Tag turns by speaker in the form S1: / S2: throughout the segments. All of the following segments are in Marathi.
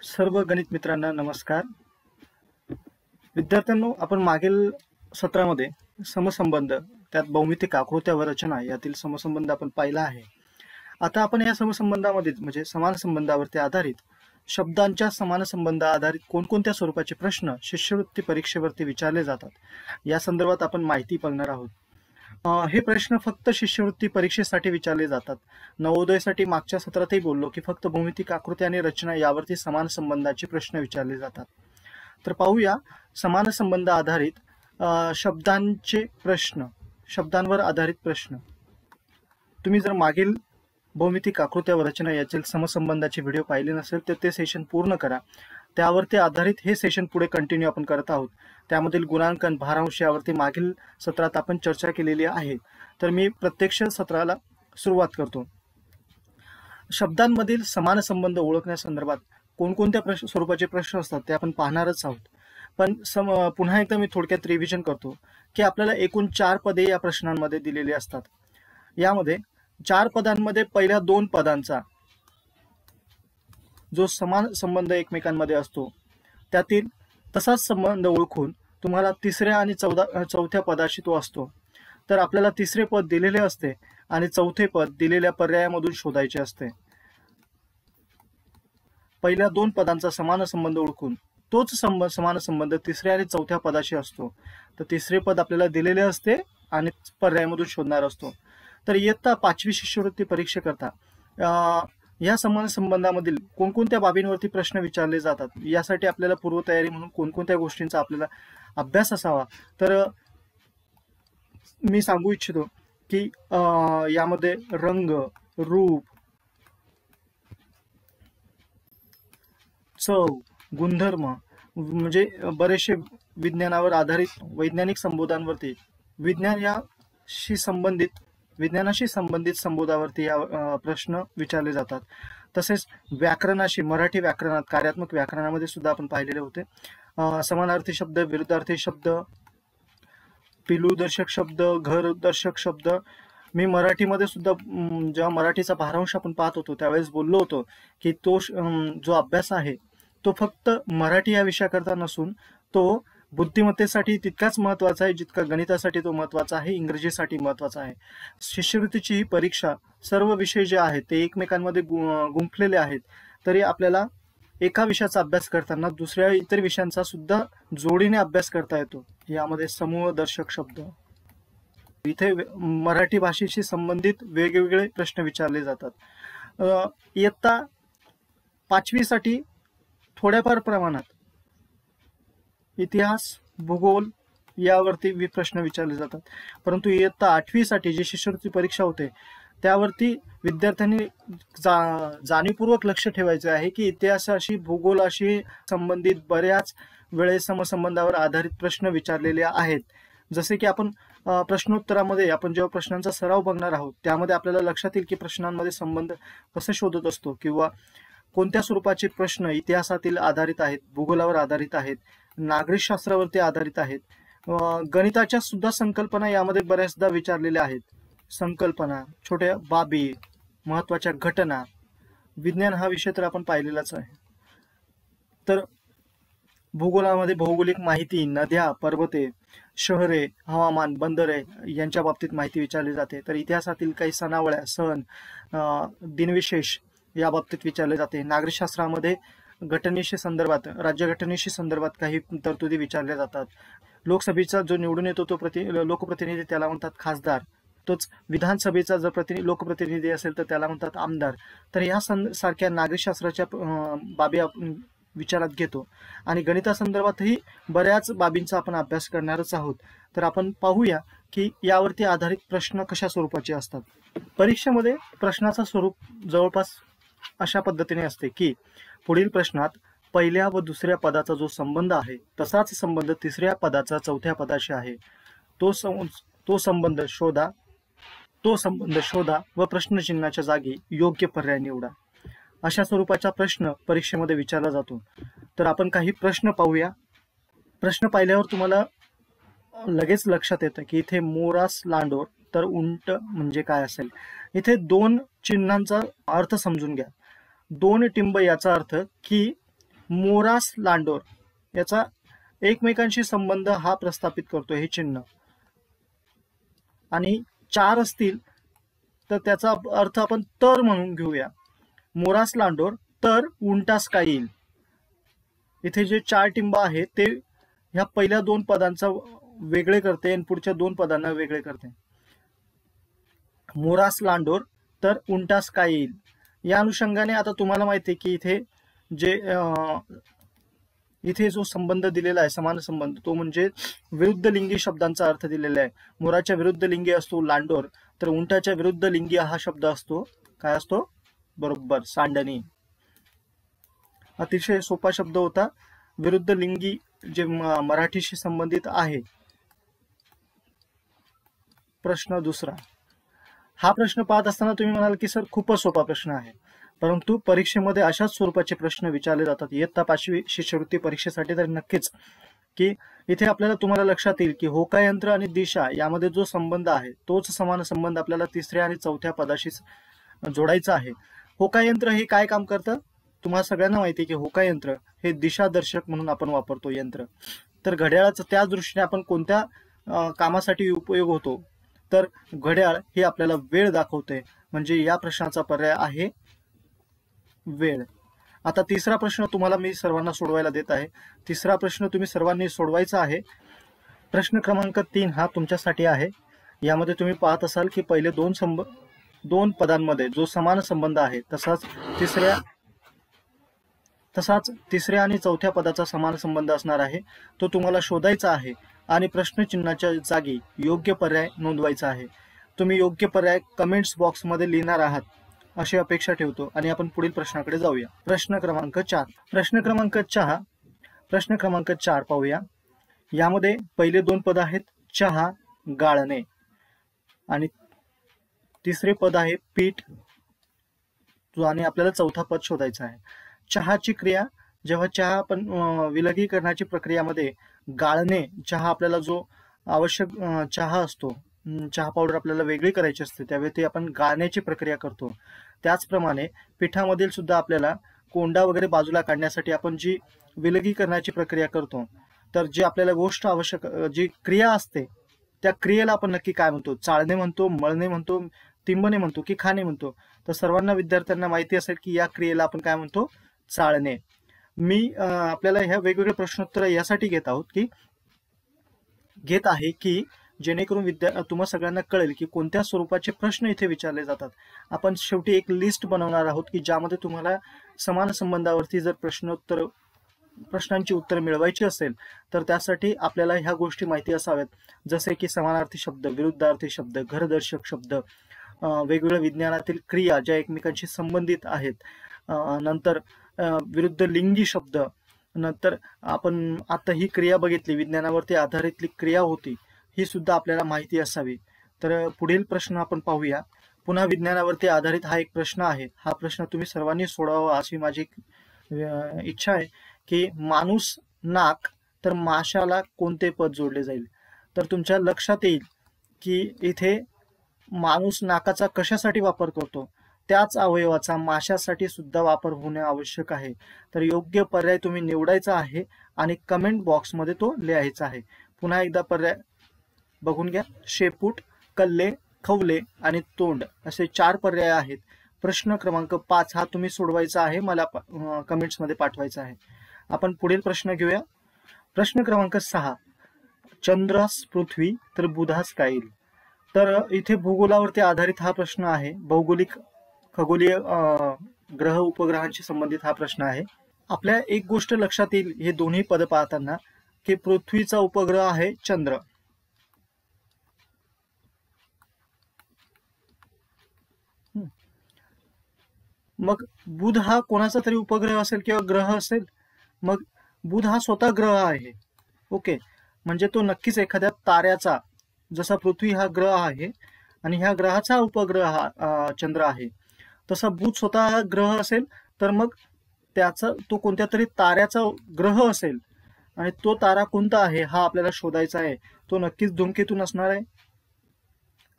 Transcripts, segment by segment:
S1: सर्व गणित मित्रांना नमस्कार. विद्यार्थ्यांनो, आपण मागील सत्रामध्ये समसंबंध, त्यात भौमितिक आकृत्या व रचना यातील समसंबंध आपण पाहिला आहे. आता आपण या समसंबंधामध्ये म्हणजे समान संबंधावरती आधारित शब्दांच्या समान संबंध आधारित कोणकोणत्या स्वरूपाचे प्रश्न शिष्यवृत्ती परीक्षेवरती विचारले जातात या संदर्भात आपण माहिती बघणार आहोत. हे प्रश्न फक्त शिष्यवृत्ती परीक्षेसाठी विचारले जातात. नवोदयसाठी मागच्या सत्रातही बोललो की फक्त भौमितिक आकृती आणि रचना यावरती समान संबंधाचे प्रश्न विचारले जातात. तर पाहूया समान संबंध आधारित शब्दांचे प्रश्न, शब्दांवर आधारित प्रश्न. तुम्ही जर मागील भौमितिक आकृत्या व रचना यातील समसंबंधाचे व्हिडिओ पाहिले नसेल तर ते सेशन पूर्ण करा. त्यावरती आधारित हे सेशन पुढे कंटिन्यू आपण करत आहोत. त्यामधील गुणांकन, भारांश यावरती मागील सत्रात आपण चर्चा केलेली आहे. तर मी प्रत्यक्ष सत्राला सुरुवात करतो. शब्दांमधील समान संबंध ओळखण्यासंदर्भात कोणकोणत्या स्वरूपाचे प्रश्न असतात ते आपण पाहणारच आहोत. पण पुन्हा एकदा मी थोडक्यात रिव्हिजन करतो की आपल्याला एकूण 4 पदे या प्रश्नांमध्ये दिलेली असतात. यामध्ये 4 पदांमध्ये पहिल्या 2 पदांचा जो समान संबंध एकमेकांमध्ये असतो त्यातील तसाच संबंध ओळखून तुम्हाला तिसऱ्या आणि चौथ्या पदाशी तो असतो. तर आपल्याला तिसरे पद दिलेले असते आणि चौथे पद दिलेल्या पर्यायामधून शोधायचे असते. पहिल्या 2 पदांचा समान संबंध ओळखून तोच समान संबंध तिसऱ्या आणि चौथ्या पदाशी असतो. तर तिसरे पद आपल्याला दिलेले असते आणि पर्यायामधून शोधणार असतो. तर इयत्ता 5वी शिष्यवृत्ती परीक्षेकरता या समान संबंधामधील कोणकोणत्या बाबींवरती प्रश्न विचारले जातात यासाठी आपल्याला पूर्वतयारी म्हणून कोणकोणत्या गोष्टींचा आपल्याला अभ्यास असावा. तर मी सांगू इच्छितो की यामध्ये रंग, रूप, चव, गुणधर्म म्हणजे बरेचसे विज्ञानावर आधारित वैज्ञानिक संबोधांवरती विज्ञानाशी संबंधित संबोधावरती या प्रश्न विचारले जातात. तसेच व्याकरणाशी, मराठी व्याकरणात, कार्यात्मक व्याकरणामध्ये सुद्धा आपण पाहिलेले होते. समानार्थी शब्द, विरुद्धार्थी शब्द, पिलूदर्शक शब्द, घरदर्शक शब्द. मी मराठीमध्ये सुद्धा जेव्हा मराठीचा भारांश आपण पाहत होतो त्यावेळेस बोललो होतो की तो जो अभ्यास आहे तो फक्त मराठी या विषयाकरता नसून तो बुद्धिमत्तेसाठी तितकाच महत्वाचा आहे जितका गणितासाठी तो महत्वाचा आहे, इंग्रजीसाठी महत्वाचा आहे. शिष्यवृत्तीची ही परीक्षा सर्व विषय जे आहेत ते एकमेकांमध्ये गुंफलेले आहेत. तरी आपल्याला एका विषयाचा अभ्यास करताना दुसऱ्या इतर विषयांचा सुद्धा जोडीने अभ्यास करता येतो. यामध्ये समूहदर्शक शब्द, इथे मराठी भाषेशी संबंधित वेगवेगळे प्रश्न विचारले जातात. इयत्ता 5वी साठी थोड्याफार प्रमाणात इतिहास, भूगोल यावरती प्रश्न विचारले जातात. परंतु इयत्ता 8वी साठी जी शिष्यवृत्ती परीक्षा होते त्यावरती विद्यार्थ्यांनी जाणीवपूर्वक लक्ष ठेवायचे आहे की इतिहासाशी, भूगोलाशी संबंधित बऱ्याच वेळेस समसंबंधावर आधारित प्रश्न विचारलेले आहेत. जसे की आपण प्रश्नोत्तरामध्ये आपण जेव्हा प्रश्नांचा सराव बघणार आहोत त्यामध्ये आपल्याला लक्षात येईल की प्रश्नांमध्ये संबंध कसे शोधत असतो किंवा कोणत्या स्वरूपाचे प्रश्न इतिहासातील आधारित आहेत, भूगोलावर आधारित आहेत, नागरिकशास्त्रावरती आधारित आहेत. गणिताच्या सुद्धा संकल्पना यामध्ये बऱ्याचदा विचारलेल्या आहेत. संकल्पना, छोट्या बाबी, महत्वाच्या घटना, विज्ञान हा विषय तर आपण पाहिलेलाच आहे. तर भूगोलामध्ये भौगोलिक माहिती, नद्या, पर्वते, शहरे, हवामान, बंदरे यांच्या बाबतीत माहिती विचारली जाते. तर इतिहासातील काही सणावळ्या, सण, दिनविशेष या बाबतीत विचारले जाते. नागरिकशास्त्रामध्ये घटनेशी संदर्भात, राज्यघटनेशी संदर्भात काही तरतुदी विचारल्या जातात. लोकसभेचा जो निवडून येतो तो लोकप्रतिनिधी त्याला म्हणतात खासदार. तोच विधानसभेचा जर लोकप्रतिनिधी असेल तर त्याला म्हणतात आमदार. तर या सारख्या नागरिकशास्त्राच्या बाबी आपण विचारात घेतो आणि गणितासंदर्भातही बऱ्याच बाबींचा आपण अभ्यास करणारच आहोत. तर आपण पाहूया की यावरती आधारित प्रश्न कशा स्वरूपाचे असतात. परीक्षेमध्ये प्रश्नाचं स्वरूप जवळपास अशा पद्धतीने असते की पुढील प्रश्नात पहिल्या व दुसऱ्या पदाचा जो संबंध आहे तसाच संबंध तिसऱ्या पदाचा चौथ्या पदाशी आहे. तो संबंध शोधा व प्रश्नचिन्हाच्या जागी योग्य पर्याय निवडा. अशा स्वरूपाचा प्रश्न परीक्षेमध्ये विचारला जातो. तर आपण काही प्रश्न पाहूया. प्रश्न पाहिल्यावर तुम्हाला लगेच लक्षात येतं की इथे मोरास लांडोर तर उंट म्हणजे काय असेल. इथे 2 चिन्हांचा अर्थ समजून घ्या. 2 टिंब याचा अर्थ की मोरास लांडोर याचा एकमेकांशी संबंध हा प्रस्थापित करतो हे चिन्ह, आणि 4 असतील तर त्याचा अर्थ आपण तर म्हणून घेऊया. मोरास लांडोर तर उंटास काय येईल. इथे जे 4 टिंब आहे ते ह्या पहिल्या 2 पदांचा वेगळे करते आणि पुढच्या 2 पदांना वेगळे करते. मोरास लांडोर तर उंटास काय येईल. या अनुषंगाने आता तुम्हाला माहिती आहे की इथे जो संबंध दिलेला आहे समान संबंध, तो म्हणजे विरुद्ध लिंगी शब्दांचा अर्थ दिलेला आहे. मोराच्या विरुद्ध लिंगी असतो लांडोर, तर उंटाच्या विरुद्ध लिंगी हा शब्द असतो काय असतो, बरोबर सांडणी. अतिशय सोपा शब्द होता. विरुद्ध लिंगी जे मराठीशी संबंधित आहे. प्रश्न दुसरा. हा प्रश्न पाहत असताना तुम्ही म्हणाल की सर खूपच सोपा प्रश्न आहे, परंतु परीक्षेमध्ये अशाच स्वरूपाचे प्रश्न विचारले जातात इयत्ता 5वी शिष्यवृत्ती परीक्षेसाठी. तर नक्कीच की इथे आपल्याला तुम्हाला लक्षात येईल की होकायंत्र आणि दिशा यामध्ये जो संबंध आहे तोच समान संबंध आपल्याला 3ऱ्या आणि 4थ्या पदाशी जोडायचा आहे. होकायंत्र हे काय काम करतं तुम्हाला सगळ्यांना माहिती आहे की होकायंत्र हे दिशादर्शक म्हणून आपण वापरतो यंत्र. तर घड्याळाचा त्या दृष्टीने आपण कोणत्या कामासाठी उपयोग होतो, तर घड्याळ हे आपल्याला वेळ दाखवते, म्हणजे या प्रश्नाचा पर्याय आहे वेळ. आता 3रा प्रश्न तुम्हाला मी सर्वांना सोडवायला देत आहे. 3रा प्रश्न तुम्ही सर्वांनी सोडवायचा आहे. प्रश्न क्रमांक 3 हा तुमच्यासाठी आहे. यामध्ये तुम्ही पाहत असाल की पहिले 2 पदांमध्ये जो समान संबंध आहे तसाच 3ऱ्या आणि 4थ्या पदाचा समान संबंध असणार आहे. तो तुम्हाला शोधायचा आहे आणि प्रश्नचिन्हाच्या जागी योग्य पर्याय नोंदवायचा आहे. तुम्ही योग्य पर्याय कमेंट्स बॉक्समध्ये लिहिणार आहात अशी अपेक्षा ठेवतो आणि आपण पुढील प्रश्नाकडे जाऊया. प्रश्न क्रमांक 4 पाहूया. यामध्ये पहिले 2 पद आहेत चहा, गाळणे, आणि 3रे पद आहे पीठ, आणि आपल्याला 4था पद शोधायचा आहे. चहाची क्रिया, जेव्हा चहा आपण विलगीकरणाची प्रक्रियामध्ये गाळणे, चहा आपल्याला जो आवश्यक चहा असतो, चहा पावडर आपल्याला वेगळी करायची असते, त्यावेळी ते आपण गाळण्याची प्रक्रिया करतो. त्याचप्रमाणे पिठामधील सुद्धा आपल्याला कोंडा वगैरे बाजूला काढण्यासाठी आपण जी विलगीकरणाची प्रक्रिया करतो, तर जी आपल्याला गोष्ट आवश्यक जी क्रिया असते त्या क्रियेला आपण नक्की काय म्हणतो, चाळणे म्हणतो, मळणे म्हणतो, तिंबणे म्हणतो की खाणे म्हणतो. तर सर्वांना विद्यार्थ्यांना माहिती असेल की या क्रियेला आपण काय म्हणतो, चाळणे. मी आपल्याला ह्या वेगवेगळे प्रश्नोत्तर यासाठी घेत आहे की जेणेकरून तुम्हा सगळ्यांना कळेल की कोणत्या स्वरूपाचे प्रश्न इथे विचारले जातात. आपण शेवटी एक लिस्ट बनवणार आहोत की ज्यामध्ये तुम्हाला समान संबंधावरती जर प्रश्नांची उत्तर मिळवायची असेल तर त्यासाठी आपल्याला ह्या गोष्टी माहिती असाव्यात, जसे की समानार्थी शब्द, विरुद्धार्थी शब्द, घरदर्शक शब्द, वेगवेगळ्या विज्ञानातील क्रिया ज्या एकमेकांशी संबंधित आहेत, नंतर विरुद्ध लिंगी शब्द, नंतर आपण आता ही क्रिया बघितली, विज्ञानावरती आधारितली क्रिया होती, ही सुद्धा आपल्याला माहिती असावी. तर पुढील प्रश्न आपण पाहूया. पुन्हा विज्ञानावरती आधारित हा एक प्रश्न आहे. हा प्रश्न तुम्ही सर्वांनी सोडवावा अशी माझी इच्छा आहे की माणूस नाक तर माशाला कोणते पद जोडले जाईल. तर तुमच्या लक्षात येईल की इथे माणूस नाकाचा कशासाठी वापर करतो, त्याच अवयवाचा माशासाठी सुद्धा वापर होणे आवश्यक आहे. तर योग्य पर्याय तुम्ही निवडायचा आहे आणि कमेंट बॉक्समध्ये तो लिहायचा आहे. पुन्हा एकदा पर्याय बघून घ्या. शेपूट, कल्ले, खवले आणि तोंड असे 4 पर्याय आहेत. प्रश्न क्रमांक 5 हा तुम्ही सोडवायचा आहे, मला कमेंट्समध्ये पाठवायचा आहे. आपण पुढील प्रश्न घेऊया. प्रश्न क्रमांक 6. चंद्रास पृथ्वी तर बुधास काय येईल. तर इथे भूगोलावरती आधारित हा प्रश्न आहे. भौगोलिक खगोलीय ग्रह उपग्रहांशी संबंधित हा प्रश्न आहे. आपल्या एक गोष्ट लक्षात येईल हे दोन्ही पद पाहताना की पृथ्वीचा उपग्रह आहे चंद्र. मग बुध हा कोणाचा तरी उपग्रह असेल किंवा ग्रह असेल. मग बुध हा स्वतः ग्रह आहे. ओके, म्हणजे तो नक्कीच एखाद्या ताऱ्याचा, जसा पृथ्वी हा ग्रह आहे आणि ह्या ग्रहाचा उपग्रह हा चंद्र आहे, तसा बुध स्वतः ग्रह असेल तर मग तो कोणत्या तरी ताऱ्याचा ग्रह असेल आणि तो तारा कोणता आहे हा आपल्याला शोधायचा आहे. तो नक्कीच धूमकेतू नसणार आहे.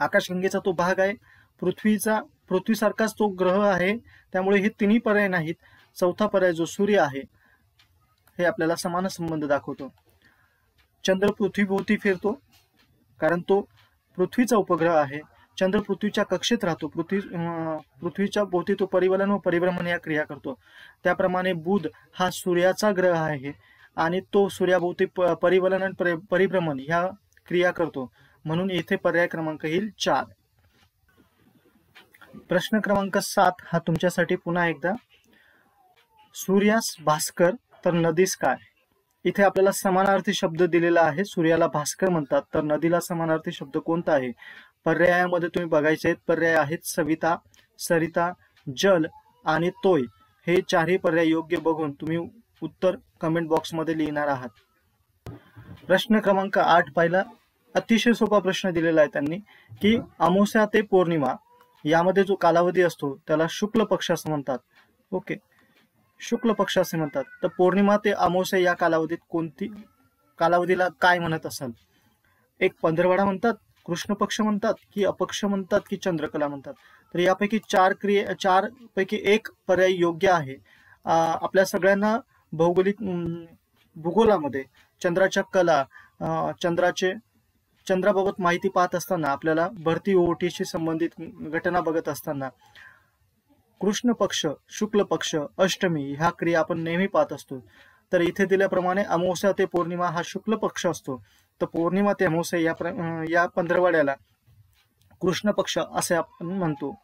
S1: आकाशगंगेचा तो भाग आहे. पृथ्वीसारखाच तो ग्रह आहे. त्यामुळे हे तिन्ही पर्याय नाहीत. 4था पर्याय जो सूर्य आहे हे आपल्याला समान संबंध दाखवतो. चंद्र पृथ्वीभोवती फिरतो कारण तो पृथ्वीचा उपग्रह आहे. चंद्र पृथ्वीच्या कक्षेत राहतो. पृथ्वीच्या भोवती तो परिवलन व परिभ्रमण या क्रिया करतो. त्याप्रमाणे बुध हा सूर्याचा ग्रह आहे आणि तो सूर्याभोवती परिवलन आणि परिभ्रमण ह्या क्रिया करतो. म्हणून येथे पर्याय क्रमांक येईल 4. प्रश्न क्रमांक 7 हा तुमच्यासाठी पुन्हा एकदा. सूर्यास भास्कर तर नदीस काय? इथे आपल्याला समानार्थी शब्द दिलेला आहे. सूर्याला भास्कर म्हणतात तर नदीला समानार्थी शब्द कोणता आहे? पर्यायामध्ये तुम्ही बघायचे आहेत. पर्याय आहेत सविता, सरिता, जल आणि तोय. हे चारही पर्याय योग्य बघून तुम्ही उत्तर कमेंट बॉक्समध्ये लिहिणार आहात. प्रश्न क्रमांक 8 पाहिला. अतिशय सोपा प्रश्न दिलेला आहे त्यांनी की अमावस्या ते पौर्णिमा यामध्ये जो कालावधी असतो त्याला शुक्ल पक्ष असं म्हणतात. ओके, शुक्ल पक्ष असे म्हणतात. तर पौर्णिमा ते अमावस्या या कालावधीत कोणती कालावधीला काय म्हणत असाल? एक पंधरवडा म्हणतात, कृष्ण पक्ष म्हणतात की अपक्ष म्हणतात की चंद्रकला म्हणतात? तर यापैकी 4 पैकी एक पर्याय योग्य आहे. आपल्या सगळ्यांना भूगोलामध्ये चंद्राच्या कला, चंद्राबाबत माहिती पाहत असताना, आपल्याला भरती ओहोटीशी संबंधित घटना बघत असताना कृष्ण पक्ष, शुक्ल पक्ष, अष्टमी ह्या क्रिया आपण नेहमी पाहत असतो. तर इथे दिल्याप्रमाणे अमावस्या ते पौर्णिमा हा शुक्ल पक्ष असतो. तर पौर्णिमा ते अमावस्या या पंधरवड्याला कृष्ण पक्ष असे आपण म्हणतो.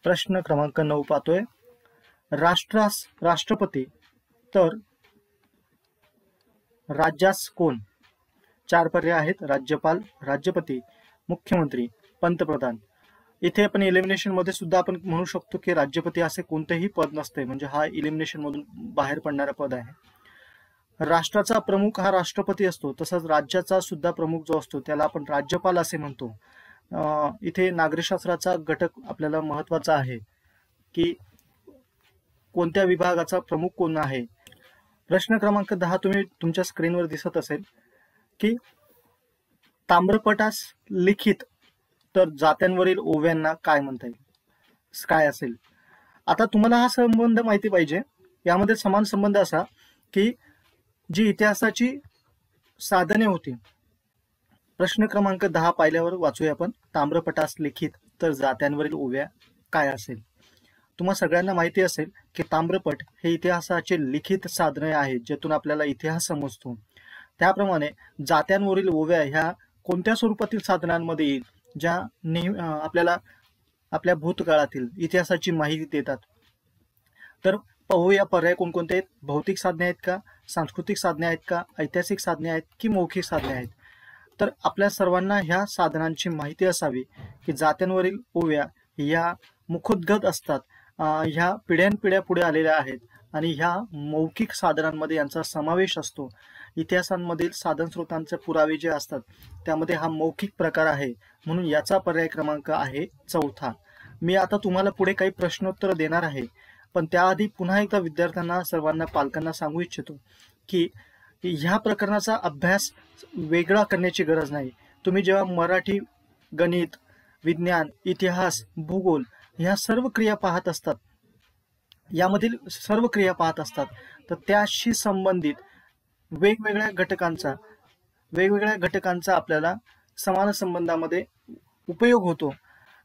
S1: प्रश्न क्रमांक 9 पाहतोय. राष्ट्रास राष्ट्रपती तर राज्यास कोण? 4 पर्याय आहेत. राज्यपाल, राज्यपती, मुख्यमंत्री, पंतप्रधान. इथे आपण एलिमिनेशन मध्ये सुद्धा आपण म्हणू शकतो की राज्यपती असे कोणतेही पद नसते, म्हणजे हा एलिमिनेशन मधून बाहेर पडणारा पद आहे. राष्ट्राचा प्रमुख हा राष्ट्रपती असतो. तसंच राज्याचा सुद्धा प्रमुख जो असतो त्याला आपण राज्यपाल असे म्हणतो. इथे नागरिकशास्त्राचा घटक आपल्याला महत्वाचा आहे की कोणत्या विभागाचा प्रमुख कोण आहे. प्रश्न क्रमांक 10 तुम्ही तुमच्या स्क्रीनवर दिसत असेल की ताम्रपटास लिखित तर जात्यांवरील ओव्यांना काय म्हणता येईल? काय असेल? आता तुम्हाला हा संबंध माहिती पाहिजे. यामध्ये समान संबंध असा की जी इतिहासाची साधने होती. प्रश्न क्रमांक 10 पाहिल्यावर वाचूया आपण. ताम्रपटास लिखित तर जात्यांवरील ओव्या काय असेल? तुम्हा सगळ्यांना माहिती असेल की ताम्रपट हे इतिहासाचे लिखित साधने आहेत ज्यातून आपल्याला इतिहास समजतो. त्याप्रमाणे जात्यांवरील ओव्या ह्या कोणत्या स्वरूपातील साधनांमध्ये येईल ज्या आपल्याला आपल्या भूतकाळातील इतिहासाची माहिती देतात? तर पाहूया पर्याय कोणकोणते आहेत. भौतिक साधने आहेत का, सांस्कृतिक साधने आहेत का, ऐतिहासिक साधने आहेत की मौखिक साधने आहेत? तर आपल्या सर्वांना ह्या साधनांची माहिती असावी की जात्यांवरील ओव्या ह्या मुखोद्गत असतात. ह्या पिढ्यानपिढ्या पुढे आलेल्या आहेत आणि ह्या मौखिक साधनांमध्ये यांचा समावेश असतो. इतिहासांमधील साधन स्रोतांचे पुरावे जे असतात त्यामध्ये हा मौखिक प्रकार आहे. म्हणून याचा पर्याय क्रमांक आहे 4. मी आता तुम्हाला पुढे काही प्रश्नोत्तर देणार आहे, पण त्याआधी पुन्हा एकदा विद्यार्थ्यांना, सर्वांना, पालकांना सांगू इच्छितो की ह्या प्रकरणाचा अभ्यास वेगळा करण्याची गरज नाही. तुम्ही जेव्हा मराठी, गणित, विज्ञान, इतिहास, भूगोल ह्या सर्व क्रिया पाहत असतात, यामधील सर्व क्रिया पाहत असतात, तर त्याशी संबंधित वेगवेगळ्या घटकांचा आपल्याला समान संबंधामध्ये उपयोग होतो.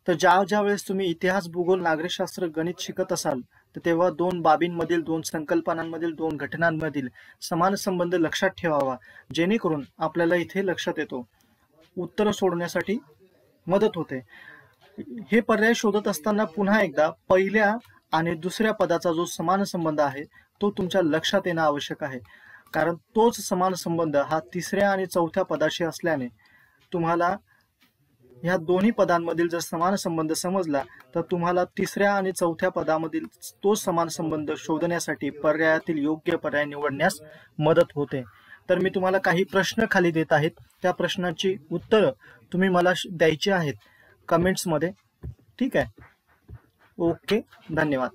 S1: तर ज्या वेळेस तुम्ही इतिहास, भूगोल, नागरिकशास्त्र, गणित शिकत असाल तर तेव्हा 2 बाबींमधील, 2 संकल्पनांमधील, 2 घटनांमधील समान संबंध लक्षात ठेवावा, जेणेकरून आपल्याला इथे लक्षात येतो, उत्तर सोडवण्यासाठी मदत होते. हे पर्याय शोधत असताना पुन्हा एकदा पहिल्या आणि दुसऱ्या पदाचा जो समान संबंध आहे तो तुमच्या लक्षात येणं आवश्यक आहे. कारण तोच समान संबंध हा 3ऱ्या आणि 4थ्या पदाशी असल्याने तुम्हाला ह्या दोन्ही पदांमधील जर समान संबंध समजला तर तुम्हाला 3ऱ्या आणि 4थ्या पदामधील तो समान संबंध शोधण्यासाठी पर्यायातील योग्य पर्याय निवडण्यास मदत होते. तर मी तुम्हाला काही प्रश्न खाली देत आहेत, त्या प्रश्नाची उत्तरं तुम्ही मला द्यायची आहेत कमेंट्समध्ये. ठीक आहे? ओके, धन्यवाद.